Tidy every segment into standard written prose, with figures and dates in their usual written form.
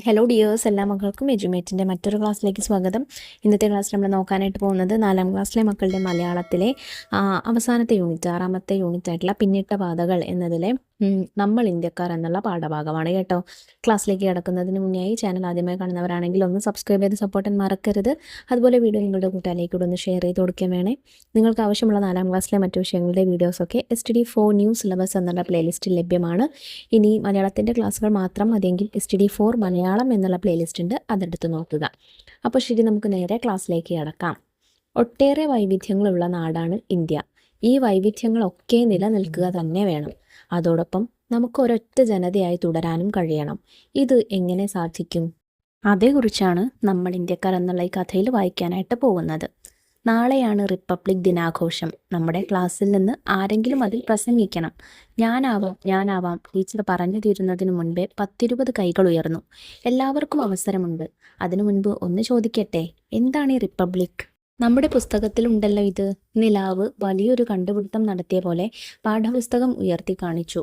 Hello dears, എല്ലാ മക്കൾക്കും എഡ്യൂമേറ്റിൻ്റെ മറ്റൊരു ക്ലാസ്സിലേക്ക് സ്വാഗതം. ഇന്നത്തെ ക്ലാസ്സിൽ നമ്മൾ നോക്കാനായിട്ട് പോകുന്നത് 4ാം ക്ലാസ്സിലെ മക്കളുടെ മലയാളത്തിലെ അവസാനത്തെ യൂണിറ്റ്, 6ാമത്തെ യൂണിറ്റ് ആയിട്ടുള്ള പിന്നിട്ട പാതകൾ എന്നതിലെ നമ്മൾ ഇന്ത്യക്കാർ എന്നുള്ള പാഠഭാഗമാണ് കേട്ടോ. ക്ലാസ്സിലേക്ക് കിടക്കുന്നതിന് മുന്നേ ചാനൽ ആദ്യമായി കാണുന്നവരാണെങ്കിൽ ഒന്ന് സബ്സ്ക്രൈബ് ചെയ്ത് സപ്പോർട്ട് മറക്കരുത്. അതുപോലെ വീഡിയോ നിങ്ങളുടെ കൂട്ടുകാരിലേക്ക് ഒന്ന് ഷെയർ ചെയ്ത് കൊടുക്കാൻ വേണേ. നിങ്ങൾക്ക് ആവശ്യമുള്ള 4ാം ക്ലാസ്സിലെ മറ്റു വിഷയങ്ങളുടെ വീഡിയോസൊക്കെ STD4 ന്യൂ സിലബസ് എന്നുള്ള പ്ലേലിസ്റ്റിൽ ലഭ്യമാണ്. ഇനി മലയാളത്തിൻ്റെ ക്ലാസ്സുകൾ മാത്രം മതിയെങ്കിൽ STD4 മലയാളം എന്നുള്ള പ്ലേലിസ്റ്റ് ഉണ്ട്, അതെടുത്ത് നോക്കുക. അപ്പോൾ ശരി, നമുക്ക് നേരെ ക്ലാസ്സിലേക്ക് കിടക്കാം. ഒട്ടേറെ വൈവിധ്യങ്ങളുള്ള നാടാണ് ഇന്ത്യ. ഈ വൈവിധ്യങ്ങളൊക്കെ നിലനിൽക്കുക തന്നെ വേണം. അതോടൊപ്പം നമുക്ക് ഒരൊറ്റ ജനതയായി തുടരാനും കഴിയണം. ഇത് എങ്ങനെ സാധിക്കും? അതേക്കുറിച്ചാണ് നമ്മൾ ഇന്ത്യക്കാർ എന്നുള്ള ഈ കഥയിൽ വായിക്കാനായിട്ട് പോകുന്നത്. നാളെയാണ് റിപ്പബ്ലിക് ദിനാഘോഷം. നമ്മുടെ ക്ലാസ്സിൽ നിന്ന് ആരെങ്കിലും അതിൽ പ്രസംഗിക്കണം. ഞാനാവാം ടീച്ചർ പറഞ്ഞു തീരുന്നതിന് മുൻപേ 10-20 കൈകൾ ഉയർന്നു. എല്ലാവർക്കും അവസരമുണ്ട്. അതിനു മുൻപ് ഒന്ന് ചോദിക്കട്ടെ, എന്താണ് ഈ റിപ്പബ്ലിക്? നമ്മുടെ പുസ്തകത്തിലുണ്ടല്ലോ ഇത്. നിലാവ് വലിയൊരു കണ്ടുപിടുത്തം നടത്തിയ പോലെ പാഠപുസ്തകം ഉയർത്തി കാണിച്ചു.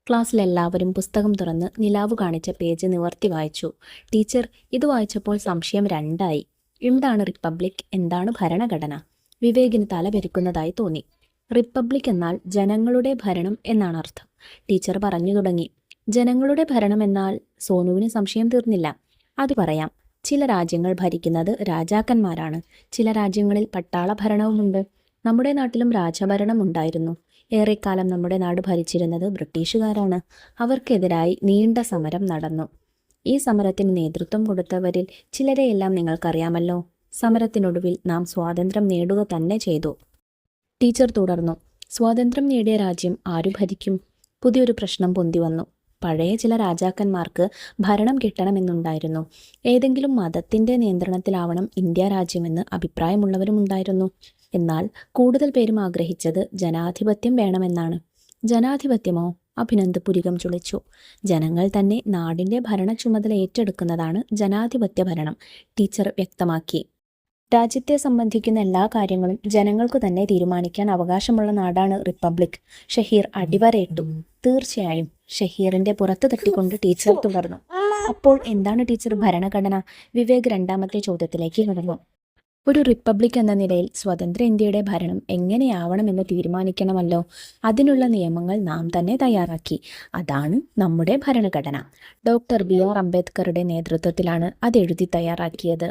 ക്ലാസ്സിലെല്ലാവരും പുസ്തകം തുറന്ന് നിലാവ് കാണിച്ച പേജ് നിവർത്തി വായിച്ചു. ടീച്ചർ ഇത് വായിച്ചപ്പോൾ സംശയം രണ്ടായി. എന്താണ് റിപ്പബ്ലിക്, എന്താണ് ഭരണഘടന? വിവേകിന് തല പെരുക്കുന്നതായി തോന്നി. റിപ്പബ്ലിക് എന്നാൽ ജനങ്ങളുടെ ഭരണം എന്നാണ് അർത്ഥം. ടീച്ചർ പറഞ്ഞു തുടങ്ങി. ജനങ്ങളുടെ ഭരണം എന്നാൽ? സോനുവിന് സംശയം തീർന്നില്ല. അത് പറയാം. ചില രാജ്യങ്ങൾ ഭരിക്കുന്നത് രാജാക്കന്മാരാണ്. ചില രാജ്യങ്ങളിൽ പട്ടാള ഭരണവുമുണ്ട്. നമ്മുടെ നാട്ടിലും രാജഭരണം ഉണ്ടായിരുന്നു. ഏറെക്കാലം നമ്മുടെ നാട് ഭരിച്ചിരുന്നത് ബ്രിട്ടീഷുകാരാണ്. അവർക്കെതിരായി നീണ്ട സമരം നടന്നു. ഈ സമരത്തിന് നേതൃത്വം കൊടുത്തവരിൽ ചിലരെയെല്ലാം നിങ്ങൾക്കറിയാമല്ലോ. സമരത്തിനൊടുവിൽ നാം സ്വാതന്ത്ര്യം നേടുക തന്നെ ചെയ്തു. ടീച്ചർ തുടർന്നു. സ്വാതന്ത്ര്യം നേടിയ രാജ്യം ആരു ഭരിക്കും? പുതിയൊരു പ്രശ്നം പൊന്തി വന്നു. പഴയ ചില രാജാക്കന്മാർക്ക് ഭരണം കിട്ടണമെന്നുണ്ടായിരുന്നു. ഏതെങ്കിലും മതത്തിൻ്റെ നിയന്ത്രണത്തിലാവണം ഇന്ത്യ രാജ്യമെന്ന് അഭിപ്രായമുള്ളവരും ഉണ്ടായിരുന്നു. എന്നാൽ കൂടുതൽ പേരും ആഗ്രഹിച്ചത് ജനാധിപത്യം വേണമെന്നാണ്. ജനാധിപത്യമോ? അഭിനന്ദ് പുരികം ചുളിച്ചു. ജനങ്ങൾ തന്നെ നാടിൻ്റെ ഭരണ ചുമതല ഏറ്റെടുക്കുന്നതാണ് ജനാധിപത്യ ഭരണം, ടീച്ചർ വ്യക്തമാക്കി. രാജ്യത്തെ സംബന്ധിക്കുന്ന എല്ലാ കാര്യങ്ങളും ജനങ്ങൾക്ക് തന്നെ തീരുമാനിക്കാൻ അവകാശമുള്ള നാടാണ് റിപ്പബ്ലിക്. ഷഹീർ അടിവരയിട്ടു. തീർച്ചയായും. ഷഹീറിന്റെ പുറത്ത് തട്ടിക്കൊണ്ട് ടീച്ചർ തുടർന്നു. അപ്പോൾ എന്താണ് ടീച്ചർ ഭരണഘടന? വിവേക് 2ാമത്തെ ചോദ്യത്തിലേക്ക് കടന്നു. ഒരു റിപ്പബ്ലിക് എന്ന നിലയിൽ സ്വതന്ത്ര ഇന്ത്യയുടെ ഭരണം എങ്ങനെയാവണമെന്ന് തീരുമാനിക്കണമല്ലോ. അതിനുള്ള നിയമങ്ങൾ നാം തന്നെ തയ്യാറാക്കി. അതാണ് നമ്മുടെ ഭരണഘടന. ഡോക്ടർ BR അംബേദ്കറുടെ നേതൃത്വത്തിലാണ് അത് എഴുതി തയ്യാറാക്കിയത്.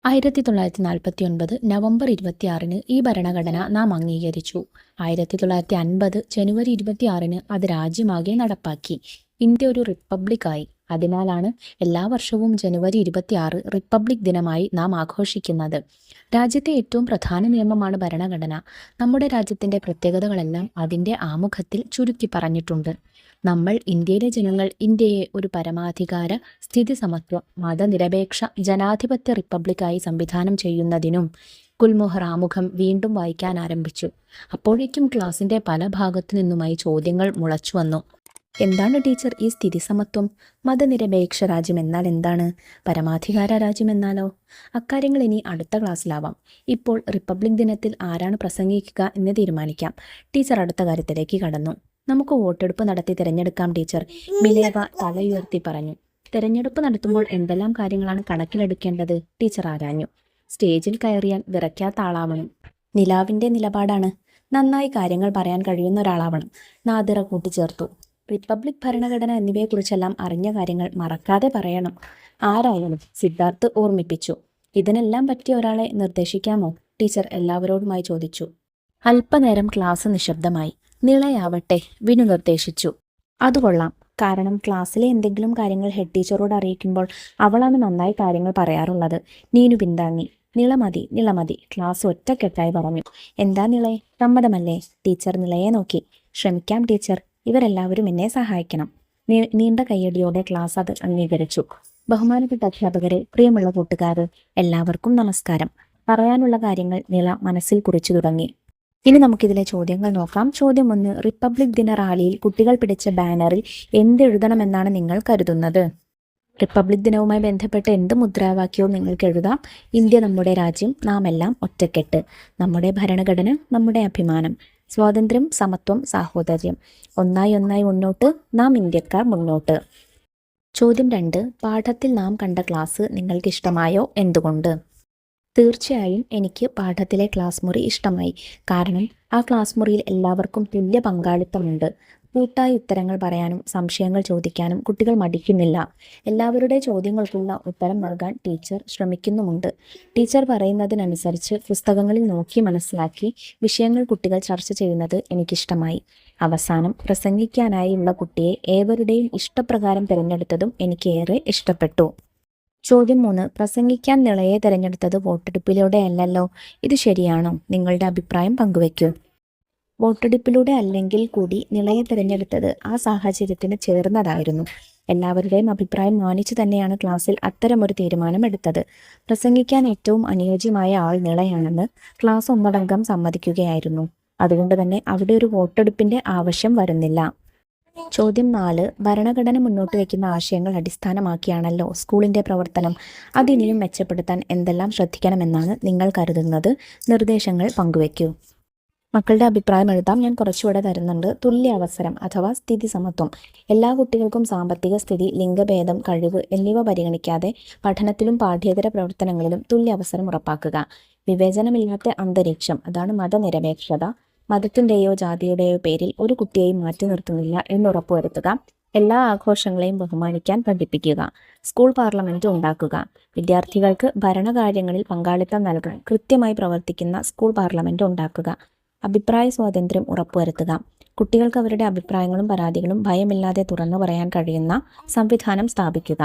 1949 നവംബർ 26-ന് ഈ ഭരണഘടന നാം അംഗീകരിച്ചു. 1950 ജനുവരി 26-ന് അത് രാജ്യമാകെ നടപ്പാക്കി. ഇന്ത്യ ഒരു റിപ്പബ്ലിക്കായി. അതിനാലാണ് എല്ലാ വർഷവും ജനുവരി 26 റിപ്പബ്ലിക് ദിനമായി നാം ആഘോഷിക്കുന്നത്. രാജ്യത്തെ ഏറ്റവും പ്രധാന നിയമമാണ് ഭരണഘടന. നമ്മുടെ രാജ്യത്തിൻ്റെ പ്രത്യേകതകളെല്ലാം അതിൻ്റെ ആമുഖത്തിൽ ചുരുക്കി പറഞ്ഞിട്ടുണ്ട്. നമ്മൾ ഇന്ത്യയിലെ ജനങ്ങൾ ഇന്ത്യയെ ഒരു പരമാധികാര, സ്ഥിതി സമത്വ, മതനിരപേക്ഷ ജനാധിപത്യ റിപ്പബ്ലിക്കായി സംവിധാനം ചെയ്യുന്നതിനും ഗുൽമോഹർ ആമുഖം വീണ്ടും വായിക്കാൻ ആരംഭിച്ചു. അപ്പോഴേക്കും ക്ലാസിൻ്റെ പല ഭാഗത്തു നിന്നുമായി ചോദ്യങ്ങൾ മുളച്ചു വന്നു. എന്താണ് ടീച്ചർ ഈ സ്ഥിതി സമത്വം? മതനിരപേക്ഷ രാജ്യം എന്നാൽ എന്താണ്? പരമാധികാര രാജ്യം എന്നാലോ? അക്കാര്യങ്ങൾ ഇനി അടുത്ത ക്ലാസ്സിലാവാം. ഇപ്പോൾ റിപ്പബ്ലിക് ദിനത്തിൽ ആരാണ് പ്രസംഗിക്കുക എന്ന് തീരുമാനിക്കാം. ടീച്ചർ അടുത്ത കാര്യത്തിലേക്ക് കടന്നു. നമുക്ക് വോട്ടെടുപ്പ് നടത്തി തിരഞ്ഞെടുക്കാം ടീച്ചർ, മിലേവ തലയുയർത്തി പറഞ്ഞു. തിരഞ്ഞെടുപ്പ് നടത്തുമ്പോൾ എന്തെല്ലാം കാര്യങ്ങളാണ് കണക്കിലെടുക്കേണ്ടത്? ടീച്ചർ ആരാഞ്ഞു. സ്റ്റേജിൽ കയറിയാൽ വിറയ്ക്കാത്ത ആളാവണം. നിലാവിൻ്റെ നിലപാടാണ്. നന്നായി കാര്യങ്ങൾ പറയാൻ കഴിയുന്ന ഒരാളാവണം. നാദിറ കൂട്ടിച്ചേർത്തു. റിപ്പബ്ലിക് ഭരണഘടന എന്നിവയെക്കുറിച്ചെല്ലാം അറിഞ്ഞ കാര്യങ്ങൾ മറക്കാതെ പറയണം. ആരായാലും, സിദ്ധാർത്ഥ് ഓർമ്മിപ്പിച്ചു. ഇതിനെല്ലാം പറ്റിയ ഒരാളെ നിർദ്ദേശിക്കാമോ? ടീച്ചർ എല്ലാവരോടുമായി ചോദിച്ചു. അല്പനേരം ക്ലാസ് നിശബ്ദമായി. നിളയാവട്ടെ, വിനു നിർദ്ദേശിച്ചു. അതുകൊള്ളാം. കാരണം ക്ലാസ്സിലെ എന്തെങ്കിലും കാര്യങ്ങൾ ഹെഡ് ടീച്ചറോട് അറിയിക്കുമ്പോൾ അവളാണ് നന്നായി കാര്യങ്ങൾ പറയാറുള്ളത്. നീനു പിന്താങ്ങി. നിളമതി, ക്ലാസ് ഒറ്റക്കെട്ടായി പറഞ്ഞു. എന്താ നിളയെ, സമ്മതമല്ലേ? ടീച്ചർ നിളയെ നോക്കി. ശ്രമിക്കാം ടീച്ചർ, ഇവരെല്ലാവരും എന്നെ സഹായിക്കണം. നീണ്ട കയ്യടിയോടെ ക്ലാസ് അത് അംഗീകരിച്ചു. ബഹുമാനപ്പെട്ട അധ്യാപകരെ, പ്രിയമുള്ള കൂട്ടുകാർ, എല്ലാവർക്കും നമസ്കാരം. പറയാനുള്ള കാര്യങ്ങൾ നിള മനസ്സിൽ കുറിച്ചു തുടങ്ങി. ഇനി നമുക്കിതിലെ ചോദ്യങ്ങൾ നോക്കാം. ചോദ്യം 1. റിപ്പബ്ലിക് ദിന റാലിയിൽ കുട്ടികൾ പിടിച്ച ബാനറിൽ എന്തെഴുതണമെന്നാണ് നിങ്ങൾ കരുതുന്നത്? റിപ്പബ്ലിക് ദിനവുമായി ബന്ധപ്പെട്ട് എന്ത് മുദ്രാവാക്യവും നിങ്ങൾക്ക് എഴുതാം. ഇന്ത്യ നമ്മുടെ രാജ്യം, നാം എല്ലാം ഒറ്റക്കെട്ട്. നമ്മുടെ ഭരണഘടന നമ്മുടെ അഭിമാനം. സ്വാതന്ത്ര്യം, സമത്വം, സാഹോദര്യം. ഒന്നായി മുന്നോട്ട്, നാം ഇന്ത്യക്കാർ മുന്നോട്ട്. ചോദ്യം 2. പാഠത്തിൽ നാം കണ്ട ക്ലാസ് നിങ്ങൾക്ക് ഇഷ്ടമായോ? എന്തുകൊണ്ട്? തീർച്ചയായും എനിക്ക് പാഠത്തിലെ ക്ലാസ് മുറി ഇഷ്ടമായി. കാരണം ആ ക്ലാസ് മുറിയിൽ എല്ലാവർക്കും തുല്യ പങ്കാളിത്തമുണ്ട്. കൂട്ടായി ഉത്തരങ്ങൾ പറയാനും സംശയങ്ങൾ ചോദിക്കാനും കുട്ടികൾ മടിക്കുന്നില്ല. എല്ലാവരുടെ ചോദ്യങ്ങൾക്കുള്ള ഉത്തരം നൽകാൻ ടീച്ചർ ശ്രമിക്കുന്നുമുണ്ട്. ടീച്ചർ പറയുന്നതിനനുസരിച്ച് പുസ്തകങ്ങളിൽ നോക്കി മനസ്സിലാക്കി വിഷയങ്ങൾ കുട്ടികൾ ചർച്ച ചെയ്യുന്നത് എനിക്കിഷ്ടമായി. അവസാനം പ്രസംഗിക്കാനായുള്ള കുട്ടിയെ ഏവരുടെയും ഇഷ്ടപ്രകാരം തിരഞ്ഞെടുത്തതും എനിക്ക് ഏറെ ഇഷ്ടപ്പെട്ടു. ചോദ്യം 3. പ്രസംഗിക്കാൻ നിളയെ തിരഞ്ഞെടുത്തത് വോട്ടെടുപ്പിലൂടെ അല്ലല്ലോ. ഇത് ശരിയാണോ? നിങ്ങളുടെ അഭിപ്രായം പങ്കുവയ്ക്കൂ. വോട്ടെടുപ്പിലൂടെ അല്ലെങ്കിൽ കൂടി നിളയെ തിരഞ്ഞെടുത്തത് ആ സാഹചര്യത്തിന് ചേർന്നതായിരുന്നു. എല്ലാവരുടെയും അഭിപ്രായം മാനിച്ചു തന്നെയാണ് ക്ലാസ്സിൽ അത്തരമൊരു തീരുമാനം എടുത്തത്. പ്രസംഗിക്കാൻ ഏറ്റവും അനുയോജ്യമായ ആൾ നിളയാണെന്ന് ക്ലാസ് ഒന്നടങ്കം സമ്മതിക്കുകയായിരുന്നു. അതുകൊണ്ട് തന്നെ അവിടെ ഒരു വോട്ടെടുപ്പിന്റെ ആവശ്യം വരുന്നില്ല. ചോദ്യം 4. ഭരണഘടന മുന്നോട്ട് വയ്ക്കുന്ന ആശയങ്ങൾ അടിസ്ഥാനമാക്കിയാണല്ലോ സ്കൂളിന്റെ പ്രവർത്തനം. അതിനിയും മെച്ചപ്പെടുത്താൻ എന്തെല്ലാം ശ്രദ്ധിക്കണമെന്നാണ് നിങ്ങൾ കരുതുന്നത്? നിർദ്ദേശങ്ങൾ പങ്കുവയ്ക്കൂ. മക്കളുടെ അഭിപ്രായം എഴുതാം. ഞാൻ കുറച്ചുകൂടെ തരുന്നുണ്ട്. തുല്യ അവസരം അഥവാ സ്ഥിതി സമത്വം. എല്ലാ കുട്ടികൾക്കും സാമ്പത്തിക സ്ഥിതി, ലിംഗഭേദം, കഴിവ് എന്നിവ പരിഗണിക്കാതെ പഠനത്തിലും പാഠ്യേതര പ്രവർത്തനങ്ങളിലും തുല്യ അവസരം ഉറപ്പാക്കുക. വിവേചനമില്ലാത്ത അന്തരീക്ഷം, അതാണ് മതനിരപേക്ഷത. മതത്തിൻ്റെയോ ജാതിയുടെയോ പേരിൽ ഒരു കുട്ടിയെയും മാറ്റി നിർത്തുന്നില്ല എന്നുറപ്പുവരുത്തുക. എല്ലാ ആഘോഷങ്ങളെയും ബഹുമാനിക്കാൻ പഠിപ്പിക്കുക. സ്കൂൾ പാർലമെന്റ് ഉണ്ടാക്കുക. വിദ്യാർത്ഥികൾക്ക് ഭരണകാര്യങ്ങളിൽ പങ്കാളിത്തം നൽകാൻ കൃത്യമായി പ്രവർത്തിക്കുന്ന സ്കൂൾ പാർലമെന്റ് ഉണ്ടാക്കുക. അഭിപ്രായ സ്വാതന്ത്ര്യം ഉറപ്പുവരുത്തുക. കുട്ടികൾക്ക് അവരുടെ അഭിപ്രായങ്ങളും പരാതികളും ഭയമില്ലാതെ തുറന്നു പറയാൻ കഴിയുന്ന സംവിധാനം സ്ഥാപിക്കുക.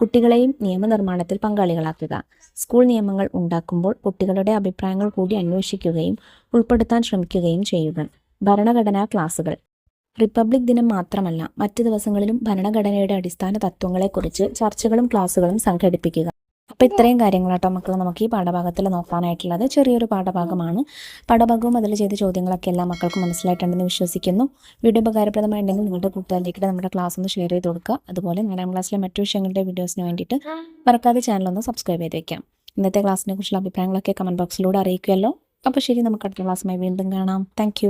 കുട്ടികളെയും നിയമനിർമ്മാണത്തിൽ പങ്കാളികളാക്കുക. സ്കൂൾ നിയമങ്ങൾ ഉണ്ടാക്കുമ്പോൾ കുട്ടികളുടെ അഭിപ്രായങ്ങൾ കൂടി അന്വേഷിക്കുകയും ഉൾപ്പെടുത്താൻ ശ്രമിക്കുകയും ചെയ്യുക. ഭരണഘടനാ ക്ലാസുകൾ. റിപ്പബ്ലിക് ദിനം മാത്രമല്ല, മറ്റു ദിവസങ്ങളിലും ഭരണഘടനയുടെ അടിസ്ഥാന തത്വങ്ങളെക്കുറിച്ച് ചർച്ചകളും ക്ലാസുകളും സംഘടിപ്പിക്കുക. അപ്പോൾ ഇത്രയും കാര്യങ്ങളാട്ടോ മക്കൾ നമുക്ക് ഈ പാഠഭാഗത്തിൽ നോക്കാനായിട്ടുള്ളത്. ചെറിയൊരു പാഠഭാഗമാണ്. പാഠഭാഗവും അതിൽ ചെയ്ത ചോദ്യങ്ങളൊക്കെ എല്ലാ മക്കൾക്കും മനസ്സിലായിട്ടുണ്ടെന്ന് വിശ്വസിക്കുന്നു. വീഡിയോ ഉപകാരപ്രദമായിട്ടുണ്ടെങ്കിൽ നിങ്ങളുടെ കൂട്ടുകാരിലേക്ക് നമ്മുടെ ക്ലാസ് ഒന്ന് ഷെയർ ചെയ്ത് കൊടുക്കുക. അതുപോലെ 4ാം ക്ലാസ്സിലെ മറ്റു വിഷയങ്ങളുടെ വീഡിയോസിന് വേണ്ടിയിട്ട് മറക്കാതെ ചാനലൊന്ന് സബ്സ്ക്രൈബ് ചെയ്ത് വയ്ക്കാം. ഇന്നത്തെ ക്ലാസ്സിനെ കുറിച്ചുള്ള അഭിപ്രായങ്ങളൊക്കെ കമൻറ്റ് ബോക്സിലൂടെ അറിയിക്കുമല്ലോ. അപ്പോൾ ശരി, നമുക്ക് അടുത്ത ക്ലാസ്സുമായി വീണ്ടും കാണാം. താങ്ക്